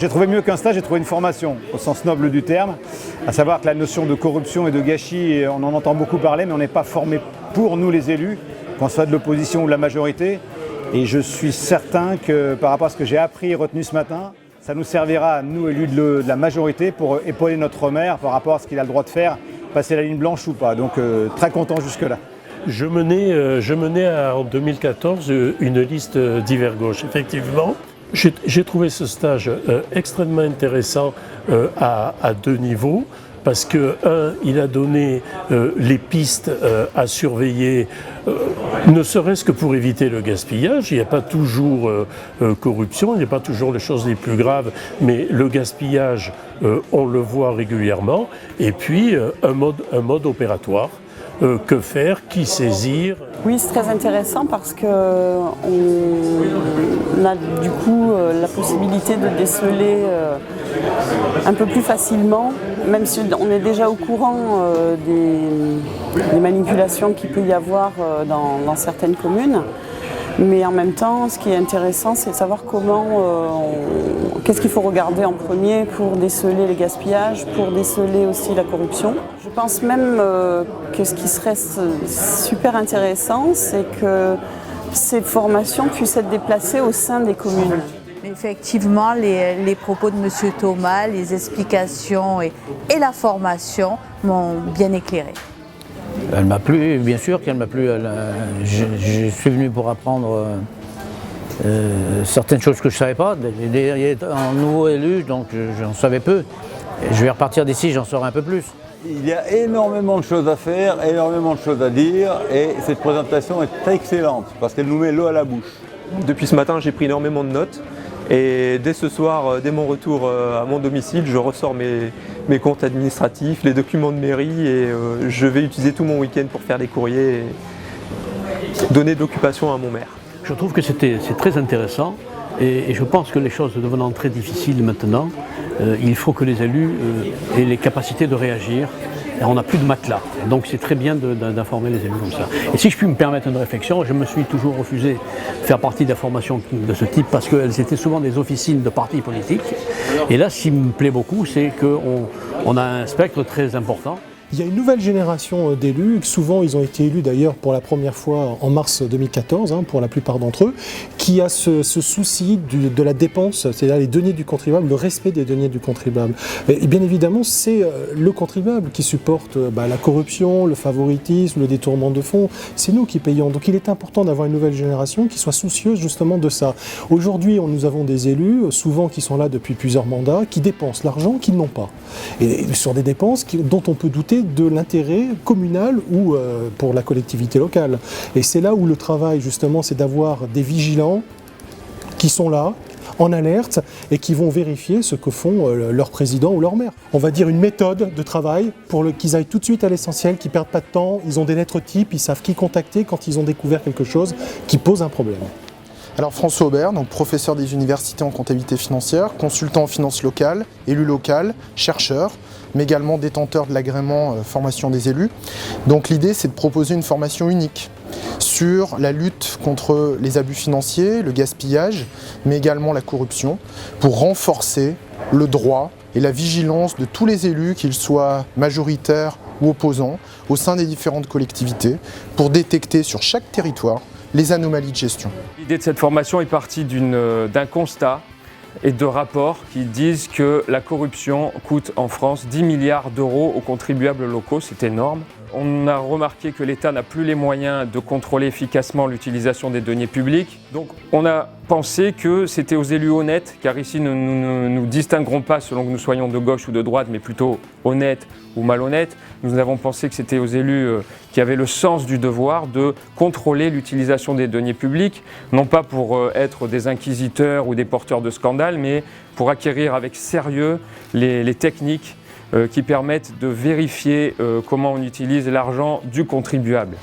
J'ai trouvé mieux qu'un stage, j'ai trouvé une formation, au sens noble du terme, à savoir que la notion de corruption et de gâchis, on en entend beaucoup parler, mais on n'est pas formé pour nous les élus, qu'on soit de l'opposition ou de la majorité. Et je suis certain que par rapport à ce que j'ai appris et retenu ce matin, ça nous servira, nous élus de la majorité, pour épauler notre maire par rapport à ce qu'il a le droit de faire, passer la ligne blanche ou pas. Donc très content jusque-là. Je menais en 2014 une liste d'hiver gauche, effectivement. J'ai trouvé ce stage extrêmement intéressant à deux niveaux, parce que, il a donné les pistes à surveiller, ne serait-ce que pour éviter le gaspillage. Il n'y a pas toujours corruption, il n'y a pas toujours les choses les plus graves, mais le gaspillage, on le voit régulièrement. Et puis, un mode opératoire. Que faire, qui saisir? Oui, c'est très intéressant parce qu'on a du coup la possibilité de déceler un peu plus facilement, même si on est déjà au courant des manipulations qu'il peut y avoir dans certaines communes. Mais en même temps, ce qui est intéressant, c'est de savoir qu'est-ce qu'il faut regarder en premier pour déceler les gaspillages, pour déceler aussi la corruption. Je pense même que ce qui serait super intéressant, c'est que ces formations puissent être déplacées au sein des communes. Effectivement, les propos de M. Thomas, les explications et la formation m'ont bien éclairé. Elle m'a plu, bien sûr qu'elle m'a plu. Je suis venu pour apprendre certaines choses que je ne savais pas. Il est un nouveau élu, donc j'en savais peu. Je vais repartir d'ici, j'en saurai un peu plus. Il y a énormément de choses à faire, énormément de choses à dire, et cette présentation est excellente parce qu'elle nous met l'eau à la bouche. Depuis ce matin, j'ai pris énormément de notes. Et dès ce soir, dès mon retour à mon domicile, je ressors mes comptes administratifs, les documents de mairie et je vais utiliser tout mon week-end pour faire les courriers et donner de l'occupation à mon maire. Je trouve que c'est très intéressant et je pense que les choses devenant très difficiles maintenant, il faut que les élus aient les capacités de réagir. Et on n'a plus de matelas, donc c'est très bien d'informer les élus comme ça. Et si je puis me permettre une réflexion, je me suis toujours refusé de faire partie d'informations de ce type parce qu'elles étaient souvent des officines de partis politiques. Et là, ce qui me plaît beaucoup, c'est qu'on a un spectre très important. Il y a une nouvelle génération d'élus, souvent ils ont été élus d'ailleurs pour la première fois en mars 2014, pour la plupart d'entre eux, qui a ce souci de la dépense, c'est-à-dire les deniers du contribuable, le respect des deniers du contribuable. Et bien évidemment, c'est le contribuable qui supporte la corruption, le favoritisme, le détournement de fonds, c'est nous qui payons. Donc il est important d'avoir une nouvelle génération qui soit soucieuse justement de ça. Aujourd'hui, nous avons des élus, souvent qui sont là depuis plusieurs mandats, qui dépensent l'argent qu'ils n'ont pas. Et sur des dépenses dont on peut douter de l'intérêt communal ou pour la collectivité locale. Et c'est là où le travail, justement, c'est d'avoir des vigilants qui sont là, en alerte, et qui vont vérifier ce que font leur président ou leur maire. On va dire une méthode de travail pour qu'ils aillent tout de suite à l'essentiel, qu'ils ne perdent pas de temps, ils ont des lettres types, ils savent qui contacter quand ils ont découvert quelque chose qui pose un problème. Alors François Aubert, donc professeur des universités en comptabilité financière, consultant en finances locales, élu local, chercheur, mais également détenteur de l'agrément formation des élus. Donc l'idée, c'est de proposer une formation unique sur la lutte contre les abus financiers, le gaspillage, mais également la corruption, pour renforcer le droit et la vigilance de tous les élus, qu'ils soient majoritaires ou opposants, au sein des différentes collectivités, pour détecter sur chaque territoire les anomalies de gestion. L'idée de cette formation est partie d'un constat et de rapports qui disent que la corruption coûte en France 10 milliards d'euros aux contribuables locaux, c'est énorme. On a remarqué que l'État n'a plus les moyens de contrôler efficacement l'utilisation des deniers publics. Donc on a pensé que c'était aux élus honnêtes, car ici nous ne nous distinguerons pas selon que nous soyons de gauche ou de droite, mais plutôt honnêtes ou malhonnêtes. Nous avons pensé que c'était aux élus qui avaient le sens du devoir de contrôler l'utilisation des deniers publics, non pas pour être des inquisiteurs ou des porteurs de scandales, mais pour acquérir avec sérieux les techniques qui permettent de vérifier comment on utilise l'argent du contribuable.